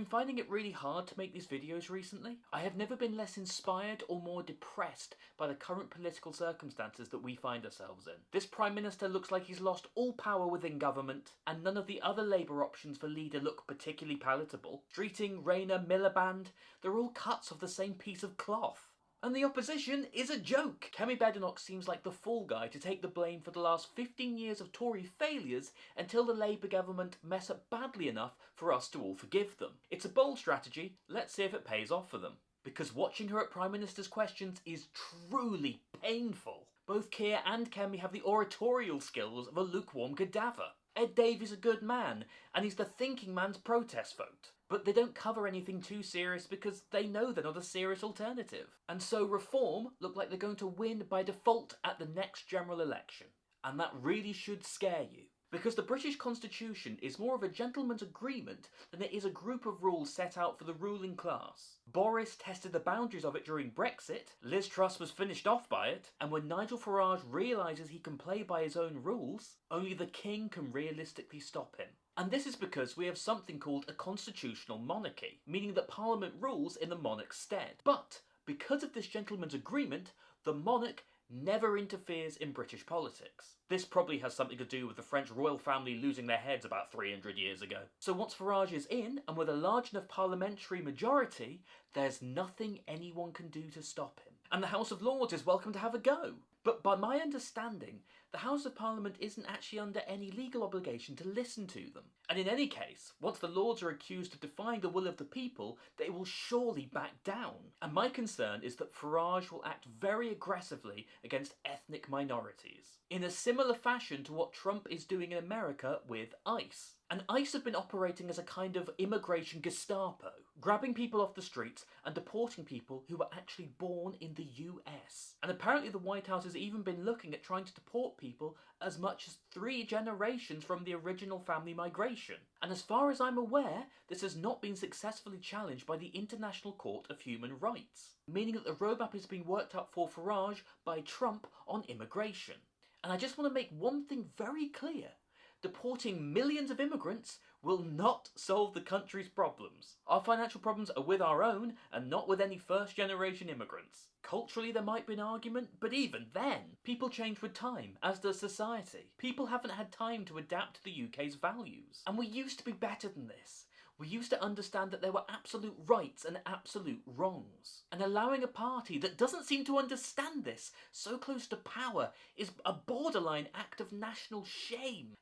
I'm finding it really hard to make these videos recently. I have never been less inspired or more depressed by the current political circumstances that we find ourselves in. This Prime Minister looks like he's lost all power within government, and none of the other Labour options for leader look particularly palatable. Streeting, Rayner, Miliband, they're all cuts of the same piece of cloth. And the opposition is a joke! Kemi Badenoch seems like the fall guy to take the blame for the last 15 years of Tory failures until the Labour government mess up badly enough for us to all forgive them. It's a bold strategy, let's see if it pays off for them. Because watching her at Prime Minister's questions is truly painful. Both Keir and Kemi have the oratorial skills of a lukewarm cadaver. Ed Davey's a good man, and he's the thinking man's protest vote. But they don't cover anything too serious because they know they're not a serious alternative. And so Reform look like they're going to win by default at the next general election. And that really should scare you. Because the British Constitution is more of a gentleman's agreement than it is a group of rules set out for the ruling class. Boris tested the boundaries of it during Brexit, Liz Truss was finished off by it, and when Nigel Farage realises he can play by his own rules, only the king can realistically stop him. And this is because we have something called a constitutional monarchy, meaning that Parliament rules in the monarch's stead. But because of this gentleman's agreement, the monarch never interferes in British politics. This probably has something to do with the French royal family losing their heads about 300 years ago. So once Farage is in, and with a large enough parliamentary majority, there's nothing anyone can do to stop him. And the House of Lords is welcome to have a go. But by my understanding, the House of Parliament isn't actually under any legal obligation to listen to them. And in any case, once the Lords are accused of defying the will of the people, they will surely back down. And my concern is that Farage will act very aggressively against ethnic minorities, in a similar fashion to what Trump is doing in America with ICE. And ICE have been operating as a kind of immigration Gestapo, grabbing people off the streets and deporting people who were actually born in the US. And apparently the White House has even been looking at trying to deport people as much as 3 generations from the original family migration. And as far as I'm aware, this has not been successfully challenged by the International Court of Human Rights, meaning that the roadmap is being worked out for Farage by Trump on immigration. And I just want to make one thing very clear. Deporting millions of immigrants will not solve the country's problems. Our financial problems are with our own and not with any first-generation immigrants. Culturally there might be an argument, but even then, people change with time, as does society. People haven't had time to adapt to the UK's values. And we used to be better than this. We used to understand that there were absolute rights and absolute wrongs. And allowing a party that doesn't seem to understand this so close to power is a borderline act of national shame.